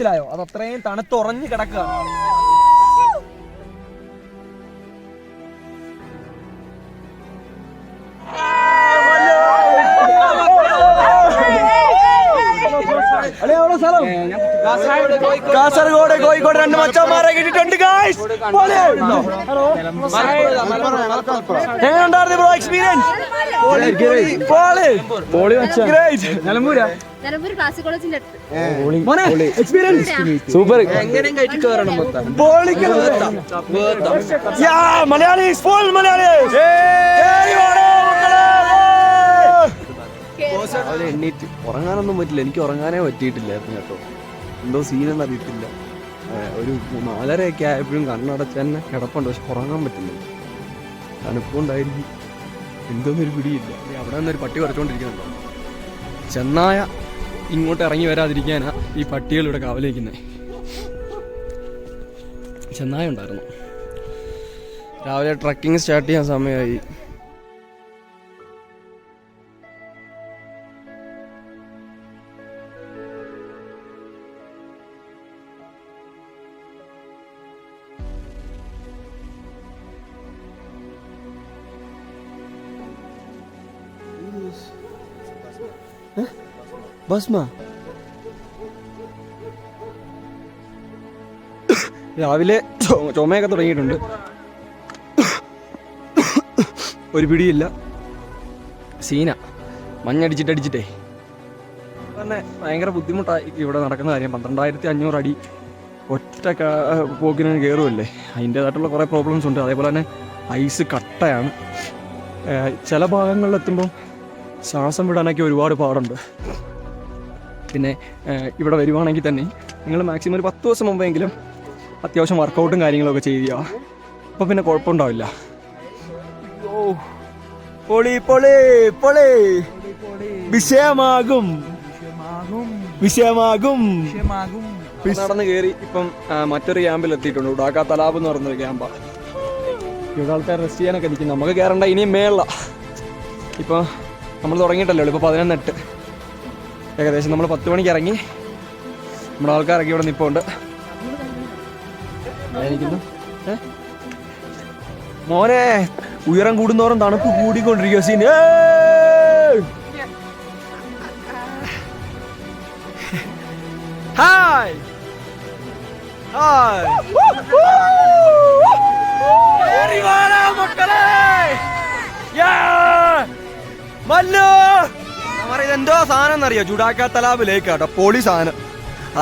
മനസ്സിലായോ? അത് അത്രയും തണുത്തുറഞ്ഞു കിടക്കുക. കാസർഗോഡ് കോഴിക്കോട് 2 മച്ചന്മാരെ കിട്ടിയിട്ടുണ്ട്. എങ്ങനെയുണ്ടായിരുന്നു bro experience? Super. Malayalees full Malayalees. അവരെ എണ്ണീറ്റ് ഉറങ്ങാനൊന്നും പറ്റില്ല. എനിക്ക് ഉറങ്ങാനേ പറ്റിയിട്ടില്ലായിരുന്നു കേട്ടോ. എന്തോ സീനെന്ന് അറിയത്തില്ല. ഒരു 4:30 ആയപ്പോഴും കണ്ണടച്ച് തന്നെ കിടപ്പുണ്ട്. പക്ഷെ ഉറങ്ങാൻ പറ്റില്ല. തണുപ്പുണ്ടായിരിക്കും, എന്തോന്നൊരു പിടിയില്ല. അവിടെ നിന്നൊരു പട്ടി കുറച്ചുകൊണ്ടിരിക്കുന്നുണ്ടോ. ചെന്നായ ഇങ്ങോട്ട് ഇറങ്ങി വരാതിരിക്കാനാ ഈ പട്ടികളിവിടെ കാവലിരിക്കുന്നത്. ചെന്നായ ഉണ്ടായിരുന്നു. രാവിലെ ട്രക്കിങ് സ്റ്റാർട്ട് ചെയ്യാൻ സമയമായി. ഭസ്മ രാവിലെ ചുമയൊക്കെ തുടങ്ങിയിട്ടുണ്ട്. ഒരു പിടിയില്ല. സീന മഞ്ഞടിച്ചിട്ടടിച്ചിട്ടേ തന്നെ ഭയങ്കര ബുദ്ധിമുട്ടായി ഇവിടെ നടക്കുന്ന കാര്യം. 12,500 അടി ഒറ്റ പോക്കിന് കയറുമല്ലേ. അതിൻ്റേതായിട്ടുള്ള കുറേ പ്രോബ്ലംസ് ഉണ്ട്. അതേപോലെ തന്നെ ഐസ് കട്ടയാണ്. ചില ഭാഗങ്ങളിലെത്തുമ്പം ശ്വാസം വിടാനൊക്കെ ഒരുപാട് പാടുണ്ട്. പിന്നെ ഇവിടെ വരുവാണെങ്കിൽ തന്നെ നിങ്ങൾ മാക്സിമം ഒരു 10 ദിവസം മുമ്പെങ്കിലും അത്യാവശ്യം വർക്കൗട്ടും കാര്യങ്ങളൊക്കെ ചെയ്യുക. അപ്പോൾ പിന്നെ കുഴപ്പമുണ്ടാവില്ല. പൊളി പൊളി പൊളി വിഷയമാകും വിഷയമാകും. നടന്ന് കയറി ഇപ്പം മറ്റൊരു ക്യാമ്പിൽ എത്തിയിട്ടുണ്ട്. ഉടാക്ക തലാബ് എന്ന് പറയുന്നൊരു ക്യാമ്പാണ്. ഇവിടെ ആൾക്കാർ റെസ്റ്റ് ചെയ്യാനൊക്കെ നിൽക്കുന്നു. നമുക്ക് കയറണ്ട, ഇനിയും മേള. ഇപ്പം നമ്മൾ തുടങ്ങിയിട്ടല്ലോ. ഇപ്പോൾ 11:08 ഏകദേശം. നമ്മൾ 10 മണിക്ക് ഇറങ്ങി. നമ്മുടെ ആൾക്കാരൊക്കെ ഇവിടെ നിൽപ്പുണ്ട്. മോനെ ഉയരം കൂടുന്നോറും തണുപ്പ് കൂടിക്കൊണ്ടിരിക്കുക. സീൻ ഹായ് ഹായ് മക്കളെ. ഇതെന്തോ സാധനം എന്നറിയോ? ജുഡാക്ക തലാബ് ലേക്ക് കേട്ടോ. പൊളി സാധനം.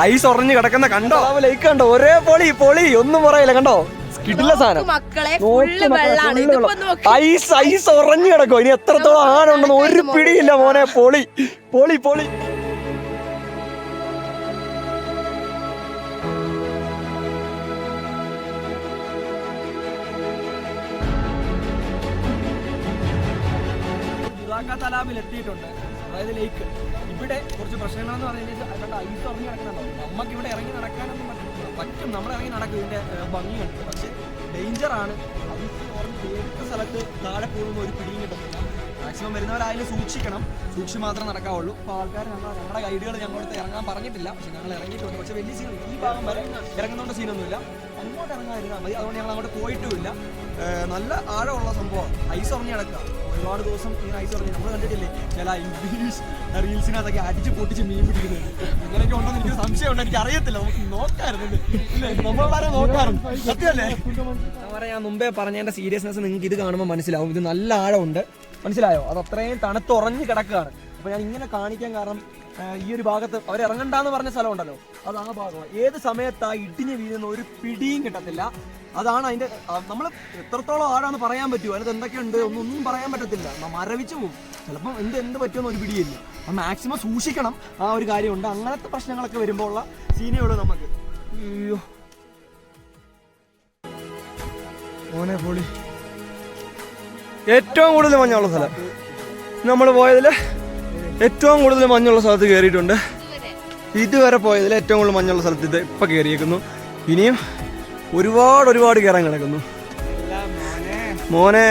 ഐസ് ഉറഞ്ഞു കിടക്കുന്ന കണ്ടോ? ലേക്ക് കണ്ടോ? ഒരേ പൊളി പൊളി, ഒന്നും പറയില്ല. കണ്ടോ? കിട്ടില്ല സാധനം. ഐസ് ഐസ് ഉറഞ്ഞു കിടക്കോ. ഇനി എത്രത്തോളം ആണുണ്ടെന്ന് ഒരു പിടിയില്ല മോനെ. പൊളി പൊളി പൊളി. തലാബിൽ എത്തിയിട്ടുണ്ട്. അതായത് ലേക്ക്. ഇവിടെ കുറച്ച് പ്രശ്നങ്ങളെന്ന് പറഞ്ഞാൽ കണ്ട ഐസ് ഉറങ്ങി കിടക്കുന്നുണ്ടാവും. നമുക്ക് ഇവിടെ ഇറങ്ങി നടക്കാനൊന്നും പറ്റും. നമ്മൾ ഇറങ്ങി നടക്കും. ഇതിന്റെ ഭംഗി കണ്ടു. പക്ഷെ ഡേഞ്ചറാണ്. ഐസ് ഉറങ്ങി ഏതൊക്കെ സ്ഥലത്ത് താഴെ പോകുമ്പോൾ ഒരു പിടിയും കിട്ടത്തില്ല. മാക്സിമം വരുന്നവരായാലും സൂക്ഷിക്കണം. സൂക്ഷിച്ച് മാത്രമേ നടക്കാവുള്ളൂ. അപ്പോൾ ആൾക്കാർ ഞങ്ങളുടെ ഗൈഡുകൾ ഞങ്ങളടുത്ത് ഇറങ്ങാൻ പറഞ്ഞിട്ടില്ല. പക്ഷെ ഞങ്ങൾ ഇറങ്ങിയിട്ടുണ്ട്. പക്ഷെ വലിയ സീൻ ഈ ഭാഗം വരെ ഇറങ്ങുന്നതുകൊണ്ട് സീനൊന്നുമില്ല. അങ്ങോട്ട് ഇറങ്ങാതിരുന്നാൽ മതി. അതുകൊണ്ട് ഞങ്ങൾ അങ്ങോട്ട് പോയിട്ടുമില്ല. നല്ല ആഴമുള്ള സംഭവമാണ്. ഐസ് ഉറങ്ങി കിടക്കുക. ഒരുപാട് ദിവസം ഇങ്ങനെ ഐസ് ഉറങ്ങി. നമ്മൾ കണ്ടിട്ടില്ലേ ചില ഇംഗ്ലീഷ് റീൽസിനകത്തൊക്കെ അടിച്ച് പൊട്ടിച്ച് മീൻ പിടിക്കുന്നത്. അങ്ങനെയൊക്കെ ഉണ്ടെന്ന് എനിക്ക് സംശയമുണ്ട്. എനിക്ക് അറിയത്തില്ല. നമുക്ക് നോക്കാറുണ്ട്. നമ്മളെ നോക്കാറുണ്ട്. സത്യമല്ലേ? ഞാൻ മുമ്പേ പറഞ്ഞതിന്റെ സീരിയസ്നെസ് നിങ്ങൾക്ക് ഇത് കാണുമ്പോൾ മനസ്സിലാവും. ഇത് നല്ല ആഴമുണ്ട്. മനസ്സിലായോ? അത് അത്രയും തണുത്തുറഞ്ഞു കിടക്കുകയാണ്. അപ്പോൾ ഞാൻ ഇങ്ങനെ കാണിക്കാൻ കാരണം ഈ ഒരു ഭാഗത്ത് അവർ ഇറങ്ങണ്ടെന്ന് പറഞ്ഞ സ്ഥലം ഉണ്ടല്ലോ, അത് ആ ഭാഗമാണ്. ഏത് സമയത്താ ഇടിഞ്ഞ് വീഴുന്ന ഒരു പിടിയും കിട്ടത്തില്ല. അതാണ് അതിന്റെ. നമ്മൾ എത്രത്തോളം ആഴാന്ന് പറയാൻ പറ്റുമോ? അതിനകത്ത് എന്തൊക്കെയുണ്ട് ഒന്നും പറയാൻ പറ്റത്തില്ല. മരവിച്ചു പോകും. ചിലപ്പം എന്ത് പറ്റുമെന്ന് ഒരു പിടിയില്ല. അപ്പം മാക്സിമം സൂക്ഷിക്കണം. ആ ഒരു കാര്യമുണ്ട്. അങ്ങനത്തെ പ്രശ്നങ്ങളൊക്കെ വരുമ്പോൾ ഉള്ള സീനയുള്ളൂ നമുക്ക്. അയ്യോ മോനെ പൊളി. ഏറ്റവും കൂടുതൽ മഞ്ഞുള്ള സ്ഥലം നമ്മൾ പോയതിൽ ഏറ്റവും കൂടുതൽ മഞ്ഞുള്ള സ്ഥലത്ത് കയറിയിട്ടുണ്ട്. ഇതുവരെ പോയതിൽ ഏറ്റവും കൂടുതൽ മഞ്ഞുള്ള സ്ഥലത്ത് ഇത് ഇപ്പം കയറിയേക്കുന്നു. ഇനിയും ഒരുപാട് കയറാൻ കിടക്കുന്നു മോനെ.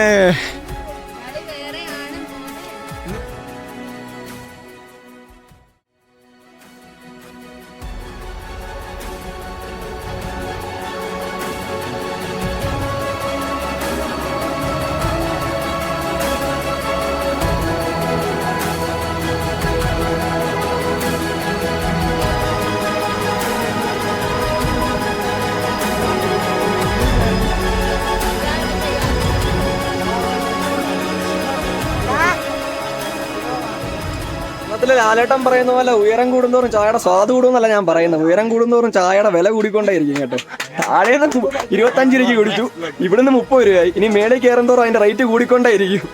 ലാലേട്ടൻ പറയുന്ന പോലെ ഉയരം കൂടുന്തോറും ചായയുടെ സ്വാദ് കൂടുമെന്നല്ല ഞാൻ പറയുന്നത്. ഉയരം കൂടുന്തോറും ചായയുടെ വില കൂടിക്കൊണ്ടേയിരിക്കും കേട്ടോ. താഴേന്ന് 25 രൂപയ്ക്ക് കുടിച്ചു, ഇവിടുന്ന് 30 രൂപയായി. ഇനി മേളിൽ കയറുന്തോറും അതിന്റെ റേറ്റ് കൂടിക്കൊണ്ടേയിരിക്കും.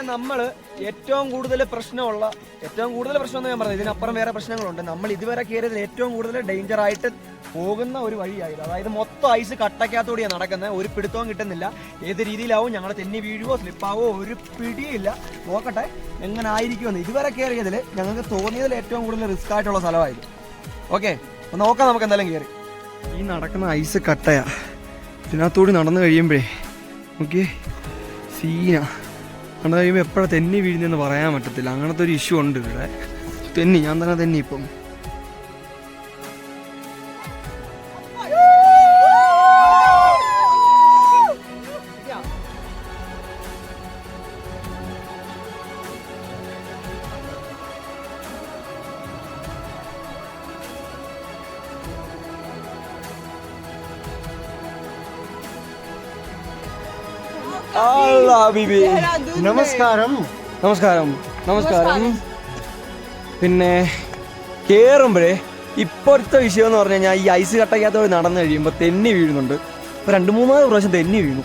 നമ്മള് ഏറ്റവും കൂടുതൽ പ്രശ്നം എന്ന് ഞാൻ പറഞ്ഞത്, ഇതിനപ്പുറം വേറെ പ്രശ്നങ്ങളുണ്ട്. നമ്മൾ ഇതുവരെ കയറിയതിൽ ഏറ്റവും കൂടുതൽ ഡേഞ്ചർ ആയിട്ട് പോകുന്ന ഒരു വഴിയായിരുന്നു. അതായത് മൊത്തം ഐസ് കട്ടക്കകത്തോടെയാണ് നടക്കുന്നത്. ഒരു പിടുത്തവും കിട്ടുന്നില്ല. ഏത് രീതിയിലാവും ഞങ്ങൾ തെന്നി വീഴുവോ സ്ലിപ്പാവോ ഒരു പിടിയില്ല. നോക്കട്ടെ എങ്ങനെ ആയിരിക്കുമെന്ന്. ഇതുവരെ കയറിയതിൽ ഞങ്ങൾക്ക് തോന്നിയതിൽ ഏറ്റവും കൂടുതൽ റിസ്ക് ആയിട്ടുള്ള സ്ഥലമായിരുന്നു. ഓക്കെ, അപ്പോൾ നോക്കാം നമുക്ക് എന്തായാലും കയറി. ഈ നടക്കുന്ന ഐസ് കട്ടയാ. ഇതിനകത്തോടി നടന്നു കഴിയുമ്പോഴേ ഓക്കെ സീന. നടന്നു കഴിയുമ്പോൾ എപ്പോഴാണ് തെന്നി വീഴുന്നതെന്ന് പറയാൻ പറ്റത്തില്ല. അങ്ങനത്തെ ഒരു ഇഷ്യൂ ഉണ്ട് ഇവിടെ. ഞാൻ തന്നെ തെന്നി ഇപ്പം. നമസ്കാരം. നമസ്കാരം. നമസ്കാരം. പിന്നെ കയറുമ്പോഴേ ഇപ്പോഴത്തെ വിഷയം എന്ന് പറഞ്ഞു കഴിഞ്ഞാൽ ഈ ഐസ് കട്ടയ്ക്കകത്തോടെ നടന്നു കഴിയുമ്പോൾ തെന്നി വീഴുന്നുണ്ട്. ഇപ്പോൾ 2-3 പ്രാവശ്യം തെന്നി വീണു.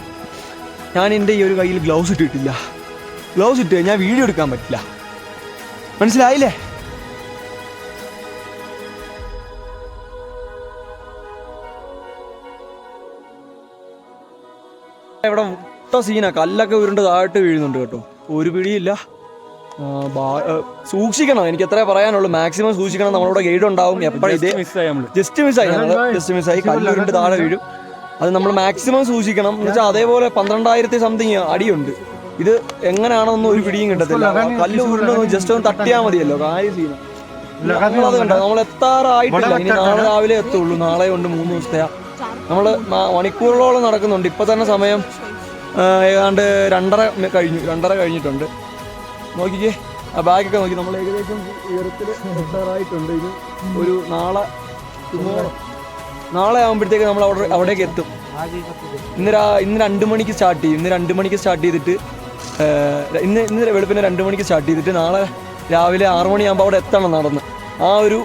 ഞാൻ എൻ്റെ ഈ ഒരു കയ്യിൽ ഗ്ലൗസ് ഇട്ടിട്ടില്ല. ഗ്ലൗസ് ഇട്ട് കഴിഞ്ഞാൽ വീഡിയോ എടുക്കാൻ പറ്റില്ല. മനസ്സിലായില്ലേ? ഇവിടെ സീന കല്ലൊക്കെ ഉരുണ്ട് താഴോട്ട് വീഴുന്നുണ്ട് കേട്ടോ. ഒരു പിടിയില്ല. സൂക്ഷിക്കണം, എനിക്ക് എത്ര പറയാനുള്ളൂ. മാക്സിമം സൂക്ഷിക്കണം. നമ്മളോട് ഗൈഡ് ഉണ്ടാവും. എപ്പോഴും ഇതേ ജസ്റ്റ് മിസ്സായി കല്ലുരുണ്ട് താഴെ വീഴും. അത് നമ്മൾ മാക്സിമം സൂക്ഷിക്കണം എന്ന് വെച്ചാൽ. അതേപോലെ 12,000 സംതിങ് അടിയുണ്ട്. ഇത് എങ്ങനെയാണെന്നൊന്നും ഒരു പിടിയും കിട്ടത്തില്ല. കല്ല് ഉരുണ്ടൊന്നും ജസ്റ്റ് ഒന്ന് തട്ടിയാൽ മതിയല്ലോ. കാര്യം സീന നമ്മളത് കണ്ടോ. നമ്മൾ എത്താറായിട്ടില്ല. ഇനി നാളെ രാവിലെ എത്തുള്ളൂ. നാളെ കൊണ്ട് 3 ദിവസത്തെയാ. നമ്മൾ മണിക്കൂറുകളോളം നടക്കുന്നുണ്ട്. ഇപ്പൊ തന്നെ സമയം ഏതാണ്ട് 2:30 കഴിഞ്ഞിട്ടുണ്ട്. നോക്കിക്കേ ആ ബാഗൊക്കെ നോക്കി. നമ്മൾ ഏകദേശം ഉയരത്തിൽ എത്താറായിട്ടുണ്ട്. ഇനി ഒരു നാളെ ആകുമ്പോഴത്തേക്ക് നമ്മൾ അവിടേക്ക് എത്തും. ഇന്ന് 2 മണിക്ക് സ്റ്റാർട്ട് ചെയ്യും. ഇന്ന് 2 മണിക്ക് സ്റ്റാർട്ട് ചെയ്തിട്ട് ഇന്ന് വെളുപ്പിന് 2 മണിക്ക് സ്റ്റാർട്ട് ചെയ്തിട്ട് നാളെ രാവിലെ 6 മണിയാകുമ്പോൾ അവിടെ എത്തണം നടന്ന്. ആ ഒരു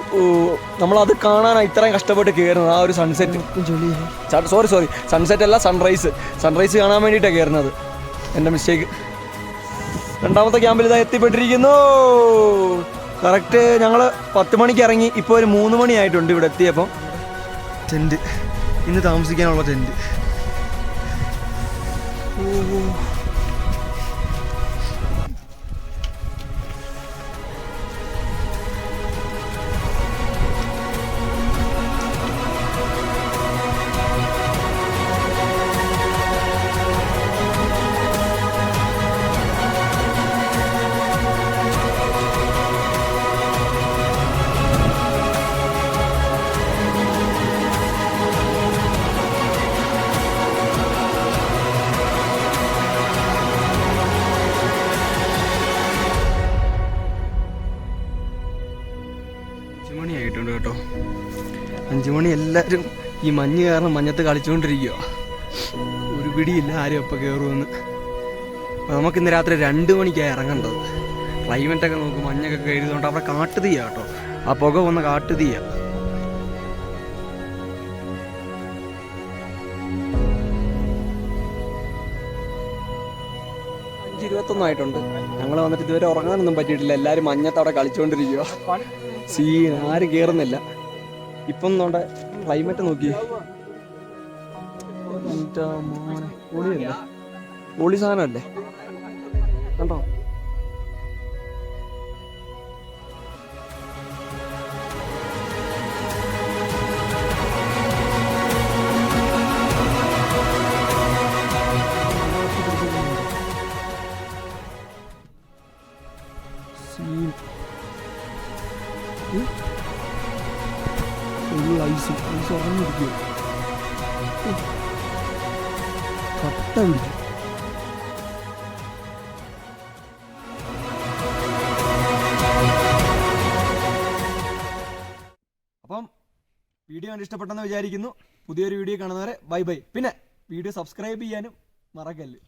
നമ്മളത് കാണാനാണ് ഇത്രയും കഷ്ടപ്പെട്ട് കയറുന്നത്. ആ ഒരു സൺസെറ്റ് സൺസെറ്റ് അല്ല സൺറൈസ് കാണാൻ വേണ്ടിയിട്ടാണ് കയറുന്നത്. എൻ്റെ മിസ്റ്റേക്ക്. 2ാമത്തെ ക്യാമ്പിൽ ഇതാ എത്തിപ്പെട്ടിരിക്കുന്നു. കറക്റ്റ് ഞങ്ങൾ 10 മണിക്ക് ഇറങ്ങി. ഇപ്പോൾ ഒരു 3 മണിയായിട്ടുണ്ട് ഇവിടെ എത്തിയപ്പം. ടെൻറ്റ് ഇന്ന് താമസിക്കാനുള്ള ടെൻറ്റ്. കേട്ടോ 5 മണി. എല്ലാവരും ഈ മഞ്ഞ് കാരണം മഞ്ഞത്ത് കളിച്ചുകൊണ്ടിരിക്കുക. ഒരു പിടിയില്ല ആരും എപ്പോൾ കയറുമെന്ന്. അപ്പോൾ നമുക്കിന്ന് രാത്രി 2 മണിക്കാണ് ഇറങ്ങേണ്ടത്. ക്ലൈമറ്റൊക്കെ നോക്കും. മഞ്ഞൊക്കെ കയറിയതുകൊണ്ട് അവിടെ കാട്ടുതീയാ കേട്ടോ. ആ പുക വന്ന് കാട്ടുതീയാ. ആയിട്ടുണ്ട്. ഞങ്ങൾ വന്നിട്ട് ഇതുവരെ ഉറങ്ങാനൊന്നും പറ്റിയിട്ടില്ല. എല്ലാവരും മഞ്ഞത്ത് അവിടെ കളിച്ചുകൊണ്ടിരിക്കുക. സീൻ ആരും കയറുന്നില്ല. ഇപ്പം നമ്മുടെ ക്ലൈമറ്റ് നോക്കി. പൊളിയല്ലേ, പൊളി സാധനമല്ലേ കണ്ടോ. ഐസ് ഉറങ്ങിയിരിക്കുക. കട്ട പിടിച്ചു. അപ്പം വീഡിയോ കണ്ട് ഇഷ്ടപ്പെട്ടെന്ന് വിചാരിക്കുന്നു. പുതിയൊരു വീഡിയോ കാണുന്നവരെ ബൈ ബൈ. പിന്നെ വീഡിയോ സബ്സ്ക്രൈബ് ചെയ്യാനും മറക്കല്ല്.